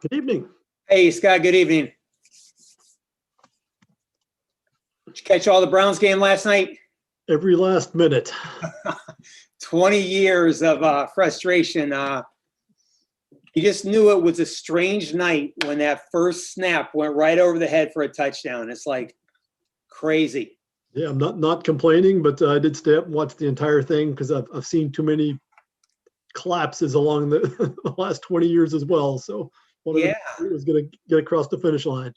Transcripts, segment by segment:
Good evening. Hey, Scott, good evening. Did you catch all the Browns game last night? Every last minute. 20 years of frustration. You just knew it was a strange night when that first snap went right over the head for a touchdown. It's like crazy. Yeah, I'm not complaining, but I did stay up and watch the entire thing because I've seen too many collapses along the, the last 20 years as well. So Yeah. it was going to get across the finish line.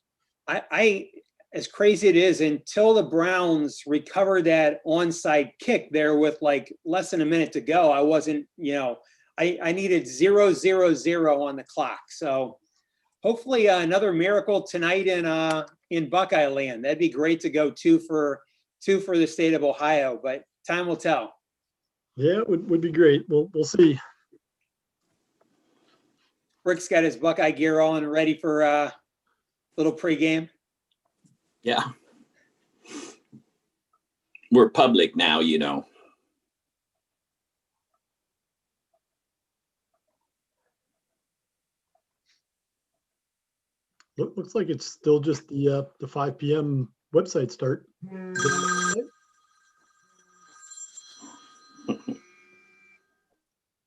I as crazy it is, until the Browns recovered that onside kick there with like less than a minute to go, I wasn't, I needed 0-0-0 on the clock. So hopefully another miracle tonight in Buckeye land. That'd be great to go two for the state of Ohio, but time will tell. Yeah, it would be great. We'll see. Rick's got his Buckeye gear on and ready for a little pregame. Yeah. We're public now, you know. Looks like it's still just the 5 p.m. website start.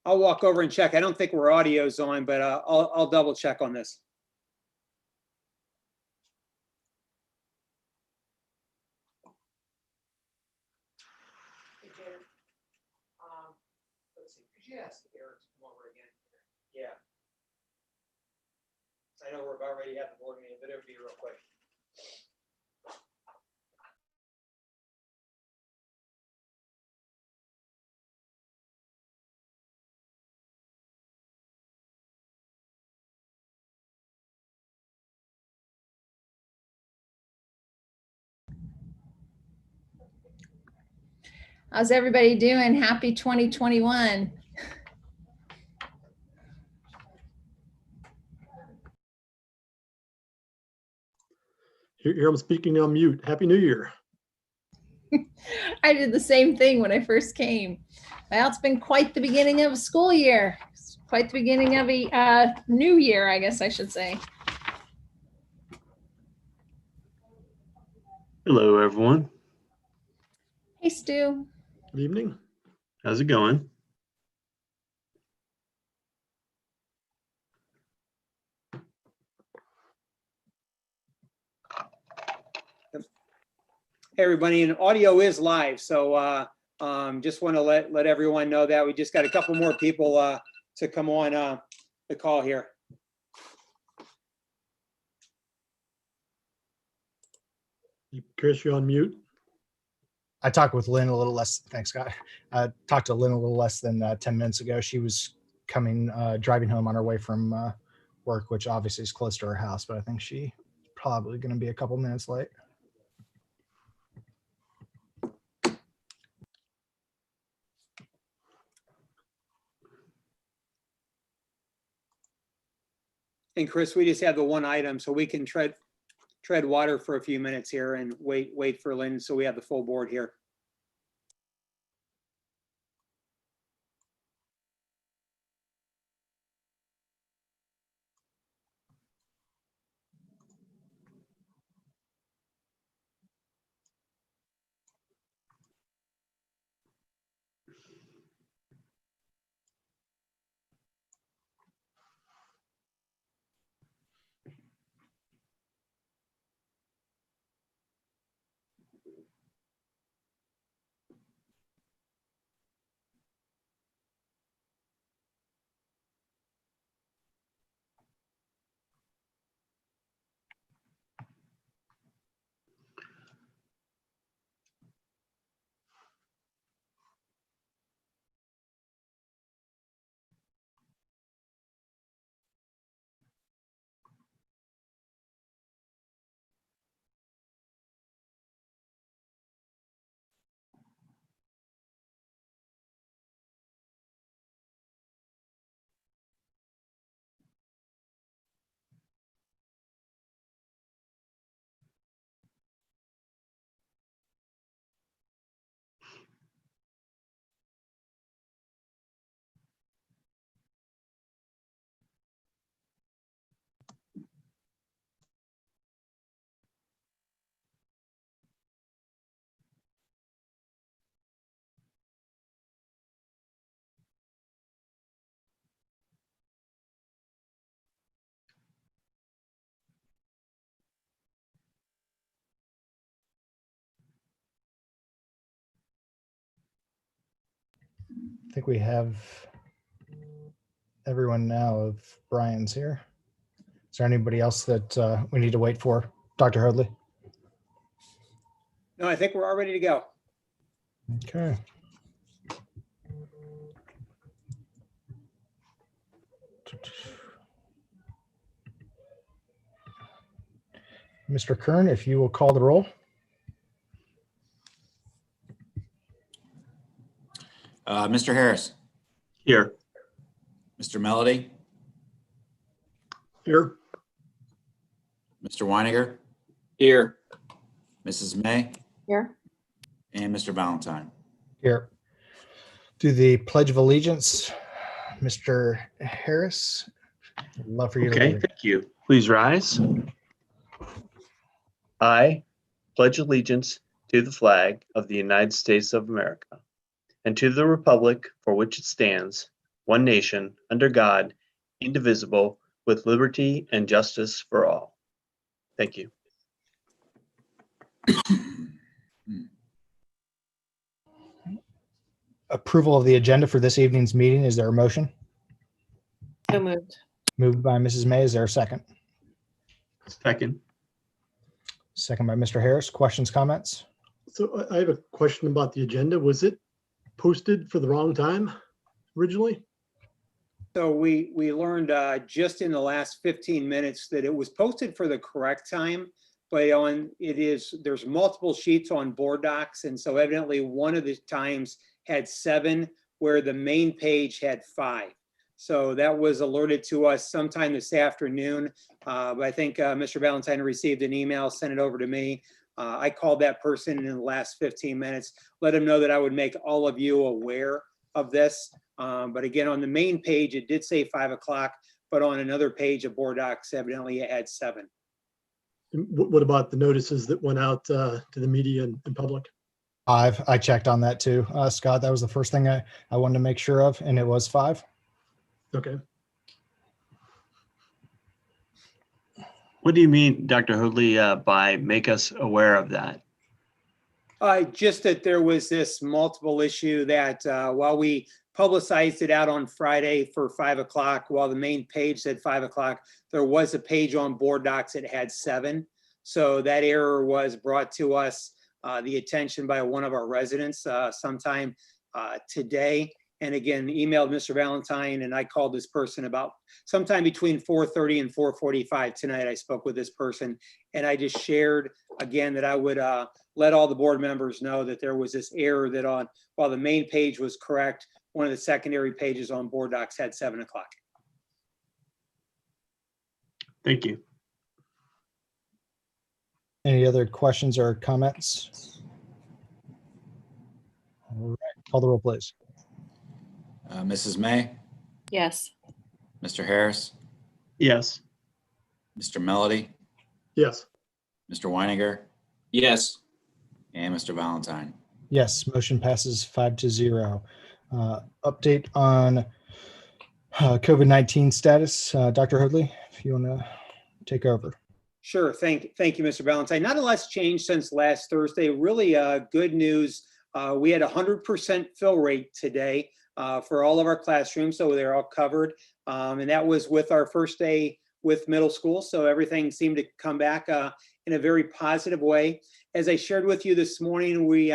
I'll walk over and check. I don't think we're audio's on, but I'll double check on this. Hey, Janet, let's see. Could you ask Eric to come over again? Yeah. I know we're about ready to have the board meeting, but it'll be real quick. How's everybody doing? Happy 2021. Here I'm speaking on mute. Happy New Year. I did the same thing when I first came. Well, it's been quite the beginning of a school year. It's quite the beginning of a new year, I guess I should say. Hello, everyone. Hey, Stu. Good evening. How's it going? Hey, everybody, and audio is live, so just want to let everyone know that we just got a couple more people to come on the call here. Chris, you're on mute. I talked with Lynn a little less. Thanks, Scott. I talked to Lynn a little less than 10 minutes ago. She was driving home on her way from work, which obviously is close to her house, but I think she's probably going to be a couple minutes late. And Chris, we just have the one item, so we can tread water for a few minutes here and wait for Lynn, so we have the full board here. think we have everyone now of Brian's here. Is there anybody else that we need to wait for? Dr. Hoadley? No, I think we're all ready to go. Okay. Mr. Kern, if you will call the roll. Mr. Harris, Here. Mr. Melody, Here, Mr. Weiniger, Here, Mrs. May, Here. and Mr. Valentine. Here. Do the Pledge of Allegiance, Mr. Harris. I'd love for you to Okay, lead. thank you. Please rise. I pledge allegiance to the flag of the United States of America and to the republic for which it stands, one nation, under God, indivisible, with liberty and justice for all. Thank you. Approval of the agenda for this evening's meeting. Is there a motion? So moved. Moved by Mrs. May. Is there a second? Second. Second by Mr. Harris. Questions, comments? so I have a question about the agenda. Was it posted for the wrong time originally? So we learned just in the last 15 minutes that it was posted for the correct time, but there's multiple sheets on board docs. And so evidently one of the times had 7 where the main page had 5. So that was alerted to us sometime this afternoon. But I think Mr. Valentine received an email, sent it over to me. I called that person in the last 15 minutes, let him know that I would make all of you aware of this. But again, on the main page, it did say 5 o'clock, but on another page of board docs, evidently it had 7. And what about the notices that went out to the media and public? I checked on that too, Scott. That was the first thing I wanted to make sure of, and it was 5. Okay. What do you mean, Dr. Hoadley, by make us aware of that? Just that there was this multiple issue that while we publicized it out on Friday for 5 o'clock, while the main page said 5 o'clock, there was a page on board docs that had 7. So that error was brought to us, the attention by one of our residents sometime today. And again, emailed Mr. Valentine, and I called this person about sometime between 4:30 and 4:45 tonight. I spoke with this person, and I just shared again that I would let all the board members know that there was this error that while the main page was correct, one of the secondary pages on board docs had 7 o'clock. Thank you. Any other questions or comments? All right, call the roll, please. Mrs. May, Yes. Mr. Harris, Yes. Mr. Melody, Yes. Mr. Weiniger, yes, and Mr. Valentine. Yes, motion passes 5-0. Update on COVID-19 status. Dr. Hoadley, if you want to take over. Sure. Thank you, Mr. Valentine. Not a lot's changed since last Thursday. Really good news. We had 100% fill rate today for all of our classrooms, so they're all covered. And that was with our first day with middle school. So everything seemed to come back in a very positive way. As I shared with you this morning, we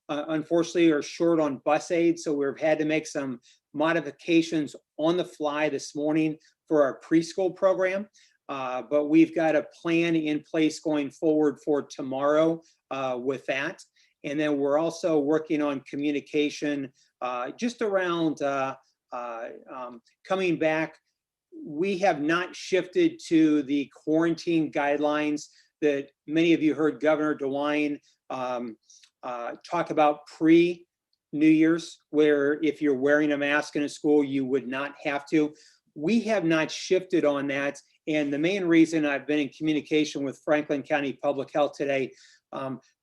unfortunately are short on bus aids. So we've had to make some modifications on the fly this morning for our preschool program. But we've got a plan in place going forward for tomorrow with that. And then we're also working on communication just around coming back. We have not shifted to the quarantine guidelines that many of you heard Governor DeWine talk about pre-New Year's, where if you're wearing a mask in a school, you would not have to. We have not shifted on that. And the main reason I've been in communication with Franklin County Public Health today,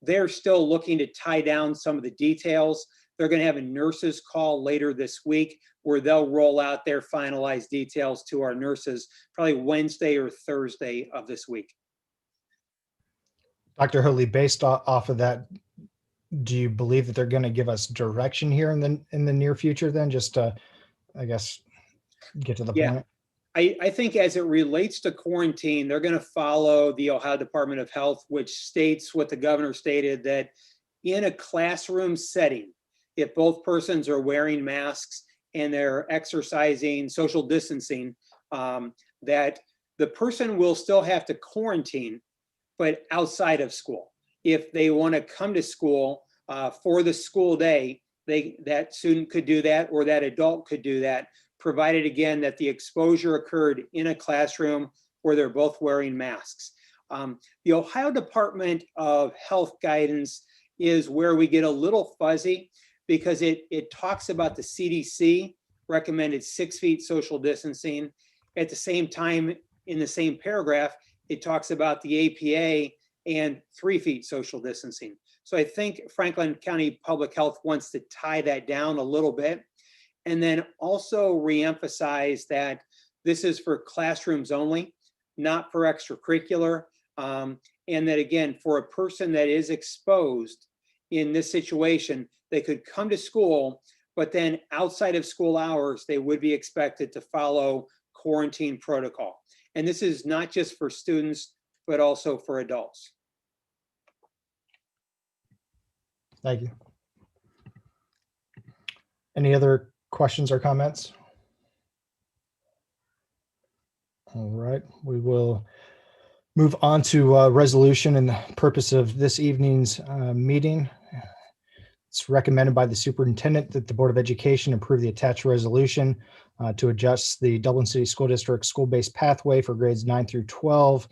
they're still looking to tie down some of the details. They're going to have a nurses call later this week where they'll roll out their finalized details to our nurses, probably Wednesday or Thursday of this week. Dr. Hoadley, based off of that, do you believe that they're going to give us direction here in the near future then, just to, I guess, get to the Yeah. point? I think as it relates to quarantine, they're going to follow the Ohio Department of Health, which states what the governor stated, that in a classroom setting, if both persons are wearing masks and they're exercising social distancing, that the person will still have to quarantine, but outside of school. If they want to come to school for the school day, that student could do that, or that adult could do that, provided again that the exposure occurred in a classroom where they're both wearing masks. The Ohio Department of Health guidance is where we get a little fuzzy, because it talks about the CDC recommended 6 feet social distancing. At the same time, in the same paragraph, it talks about the APA and 3 feet social distancing. So I think Franklin County Public Health wants to tie that down a little bit, and then also reemphasize that this is for classrooms only, not for extracurricular. And that again, for a person that is exposed in this situation, they could come to school, but then outside of school hours, they would be expected to follow quarantine protocol. And this is not just for students, but also for adults. Thank you. Any other questions or comments? All right, we will move on to resolution and the purpose of this evening's meeting. It's recommended by the superintendent that the Board of Education approve the attached resolution to adjust the Dublin City School District school-based pathway for grades 9 through 12,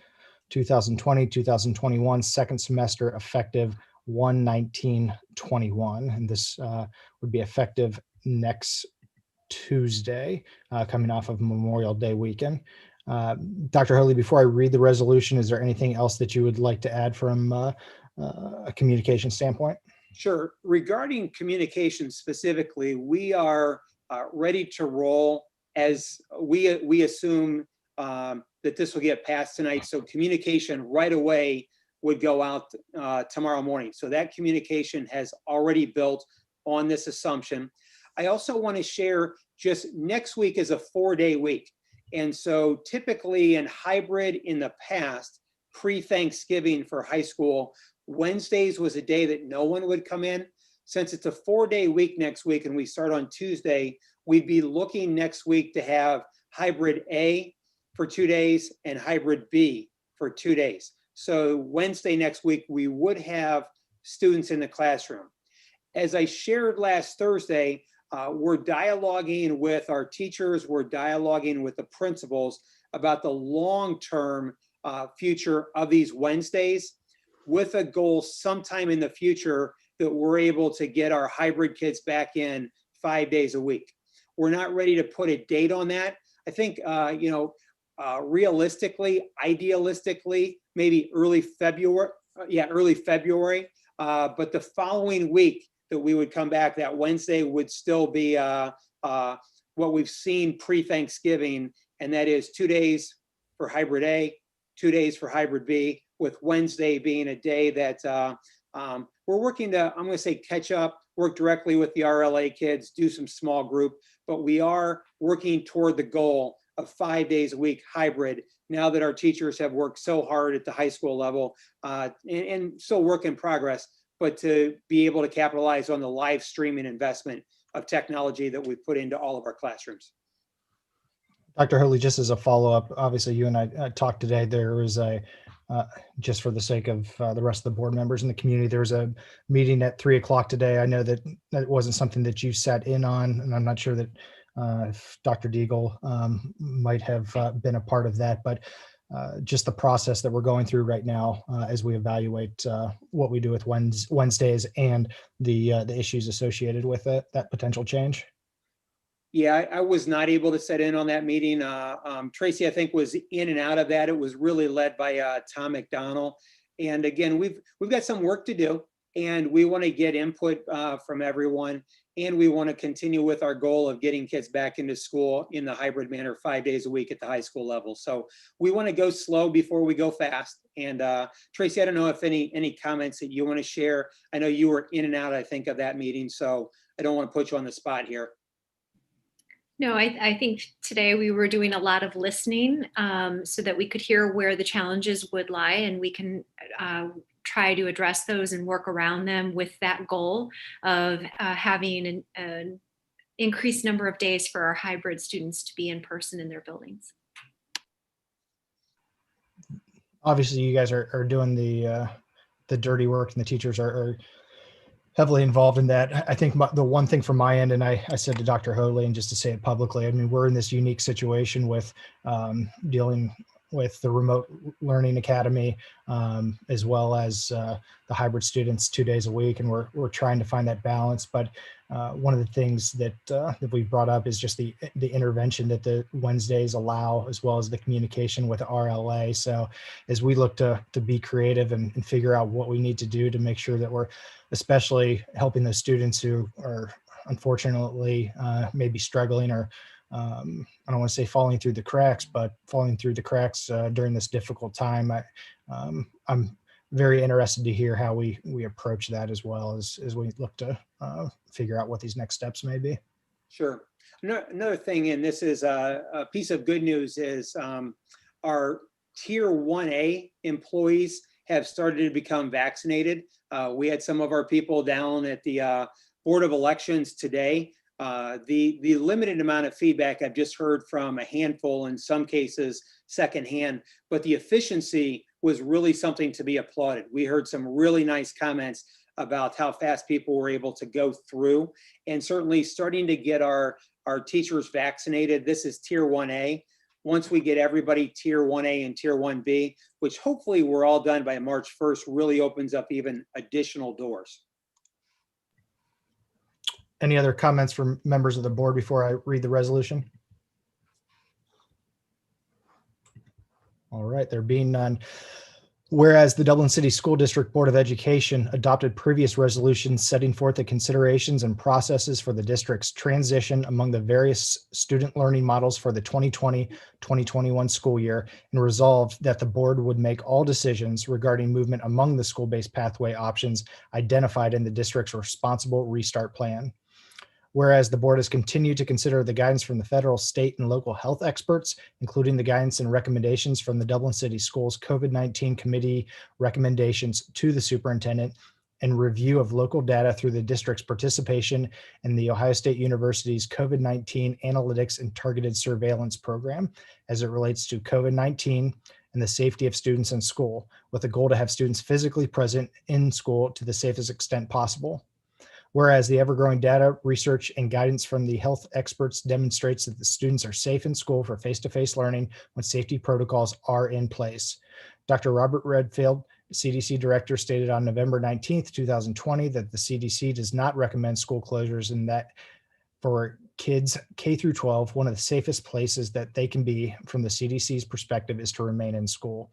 2020, 2021, second semester effective 1/19/21. And this would be effective next Tuesday, coming off of Memorial Day weekend. Dr. Hurley, before I read the resolution, is there anything else that you would like to add from a communication standpoint? Sure. Regarding communication specifically, we are ready to roll as we assume that this will get passed tonight. So communication right away would go out tomorrow morning. So that communication has already built on this assumption. I also want to share, just next week is a 4-day week. And so typically in hybrid in the past, pre-Thanksgiving for high school, Wednesdays was a day that no one would come in. Since it's a 4-day week next week and we start on Tuesday, we'd be looking next week to have hybrid A for 2 days and hybrid B for 2 days. So Wednesday next week, we would have students in the classroom. As I shared last Thursday, we're dialoguing with our teachers, we're dialoguing with the principals about the long-term future of these Wednesdays, with a goal sometime in the future that we're able to get our hybrid kids back in 5 days a week. We're not ready to put a date on that. I think, realistically, idealistically, maybe early February, but the following week that we would come back, that Wednesday would still be what we've seen pre-Thanksgiving, and that is 2 days for hybrid A, 2 days for hybrid B, with Wednesday being a day that we're working to, I'm going to say, catch up, work directly with the RLA kids, do some small group, but we are working toward the goal of 5 days a week hybrid now that our teachers have worked so hard at the high school level, and still work in progress, but to be able to capitalize on the live streaming investment of technology that we've put into all of our classrooms. Dr. Hurley, just as a follow-up, obviously you and I talked today, there was a, just for the sake of the rest of the board members in the community, there was a meeting at 3 o'clock today. I know that that wasn't something that you sat in on, and I'm not sure that if Dr. Deagle might have been a part of that, but just the process that we're going through right now as we evaluate what we do with Wednesdays and the issues associated with it, that potential change. Yeah, I was not able to sit in on that meeting. Tracy, I think, was in and out of that. It was really led by Tom McDonald. And again, we've got some work to do. and we want to get input from everyone. And we want to continue with our goal of getting kids back into school in the hybrid manner 5 days a week at the high school level. So we want to go slow before we go fast. And Tracy, I don't know if any comments that you want to share. I know you were in and out, I think, of that meeting, so I don't want to put you on the spot here. No, I think today we were doing a lot of listening so that we could hear where the challenges would lie, and we can try to address those and work around them with that goal of having an increased number of days for our hybrid students to be in person in their buildings. Obviously, you guys are doing the dirty work, and the teachers are heavily involved in that. I think the one thing from my end, and I said to Dr. Hoadley, and just to say it publicly, I mean, we're in this unique situation with dealing with the remote learning academy, as well as the hybrid students 2 days a week. And we're trying to find that balance. But one of the things that we brought up is just the intervention that the Wednesdays allow, as well as the communication with RLA. So as we look to be creative and figure out what we need to do to make sure that we're especially helping those students who are unfortunately maybe struggling or I don't want to say falling through the cracks, but falling through the cracks during this difficult time. I'm very interested to hear how we approach that, as well as we look to figure out what these next steps may be. Sure. Another thing, and this is a piece of good news, is our Tier 1A employees have started to become vaccinated. We had some of our people down at the Board of Elections today. The limited amount of feedback I've just heard from a handful, in some cases secondhand, but the efficiency was really something to be applauded. We heard some really nice comments about how fast people were able to go through, and certainly starting to get our teachers vaccinated. This is Tier 1A. Once we get everybody Tier 1A and Tier 1B, which hopefully we're all done by March 1st, really opens up even additional doors. Any other comments from members of the board before I read the resolution? All right, there being none. Whereas the Dublin City School District Board of Education adopted previous resolutions setting forth the considerations and processes for the district's transition among the various student learning models for the 2020-2021 school year, and resolved that the board would make all decisions regarding movement among the school-based pathway options identified in the district's responsible restart plan. Whereas the board has continued to consider the guidance from the federal, state, and local health experts, including the guidance and recommendations from the Dublin City Schools COVID-19 committee recommendations to the superintendent, and review of local data through the district's participation in the Ohio State University's COVID-19 analytics and targeted surveillance program as it relates to COVID-19 and the safety of students in school, with a goal to have students physically present in school to the safest extent possible. Whereas the ever-growing data, research, and guidance from the health experts demonstrates that the students are safe in school for face-to-face learning when safety protocols are in place. Dr. Robert Redfield, CDC director, stated on November 19th, 2020, that the CDC does not recommend school closures, and that for kids K through 12, one of the safest places that they can be from the CDC's perspective is to remain in school.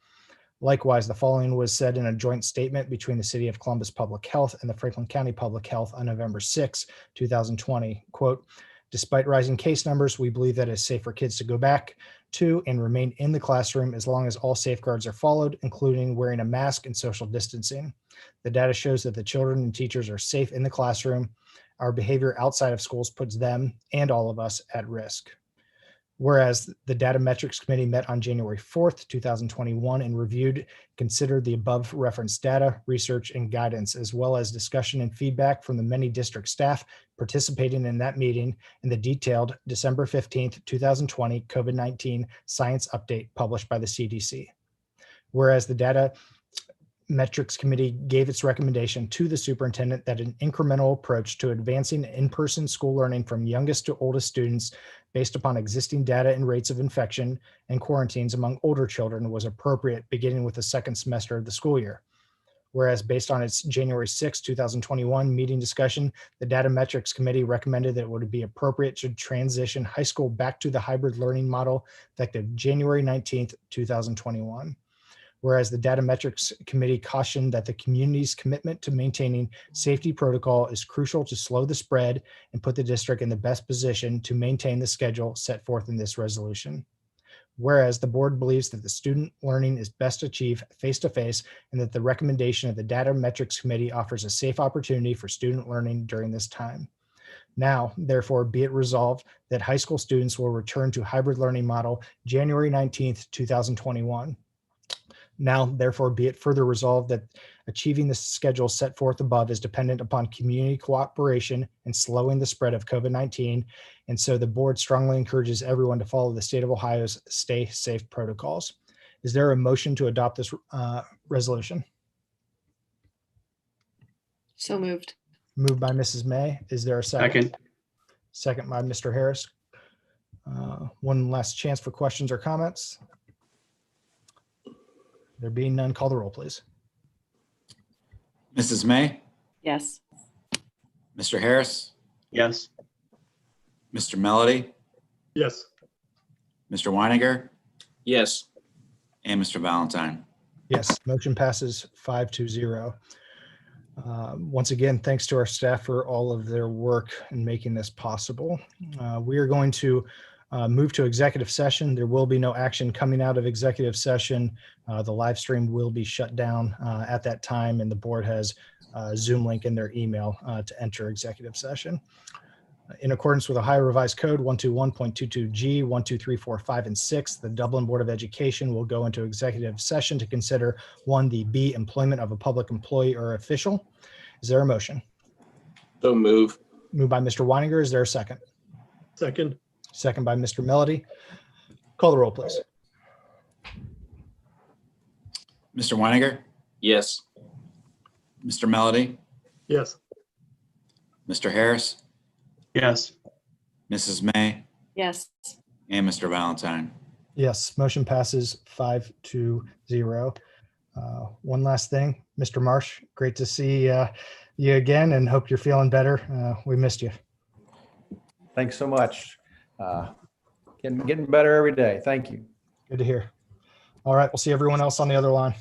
Likewise, the following was said in a joint statement between the City of Columbus Public Health and the Franklin County Public Health on November 6, 2020. Quote, despite rising case numbers, we believe that it's safe for kids to go back to and remain in the classroom as long as all safeguards are followed, including wearing a mask and social distancing. The data shows that the children and teachers are safe in the classroom. Our behavior outside of schools puts them and all of us at risk. Whereas the Data Metrics Committee met on January 4th, 2021 and reviewed, considered the above referenced data, research, and guidance, as well as discussion and feedback from the many district staff participating in that meeting and the detailed December 15th, 2020 COVID-19 science update published by the CDC. Whereas the Data Metrics Committee gave its recommendation to the superintendent that an incremental approach to advancing in-person school learning from youngest to oldest students based upon existing data and rates of infection and quarantines among older children was appropriate beginning with the second semester of the school year. Whereas based on its January 6, 2021 meeting discussion, the Data Metrics Committee recommended that it would be appropriate to transition high school back to the hybrid learning model effective January 19th, 2021. Whereas the Data Metrics Committee cautioned that the community's commitment to maintaining safety protocol is crucial to slow the spread and put the district in the best position to maintain the schedule set forth in this resolution. Whereas the board believes that the student learning is best achieved face-to-face and that the recommendation of the Data Metrics Committee offers a safe opportunity for student learning during this time. Now, therefore, be it resolved that high school students will return to hybrid learning model January 19th, 2021. Now, therefore, be it further resolved that achieving the schedule set forth above is dependent upon community cooperation and slowing the spread of COVID-19. And so the board strongly encourages everyone to follow the state of Ohio's Stay Safe protocols. Is there a motion to adopt this resolution? So moved. Moved by Mrs. May. Is there a second? Second. Second by Mr. Harris. One last chance for questions or comments. There being none, call the roll, please. Mrs. May, Yes. Mr. Harris, Yes. Mr. Melody, Yes. Mr. Weininger, Yes. and Mr. Valentine. Yes, motion passes 5-0. Once again, thanks to our staff for all of their work in making this possible. We are going to move to executive session. There will be no action coming out of executive session. The live stream will be shut down at that time, and the board has a Zoom link in their email to enter executive session. In accordance with Ohio Revised Code 121.22G, 1, 2, 3, 4, 5, and 6, the Dublin Board of Education will go into executive session to consider 1, the B, employment of a public employee or official. Is there a motion? So move. Moved by Mr. Weininger. Is there a second? Second. Second by Mr. Melody. Call the roll, please. Mr. Weininger, Yes. Mr. Melody, Yes. Mr. Harris, Yes. Mrs. May, Yes. and Mr. Valentine. Yes, motion passes 5-0. One last thing, Mr. Marsh, great to see you again and hope you're feeling better. We missed you. Thanks so much. Getting better every day. Thank you. Good to hear. All right, we'll see everyone else on the other line.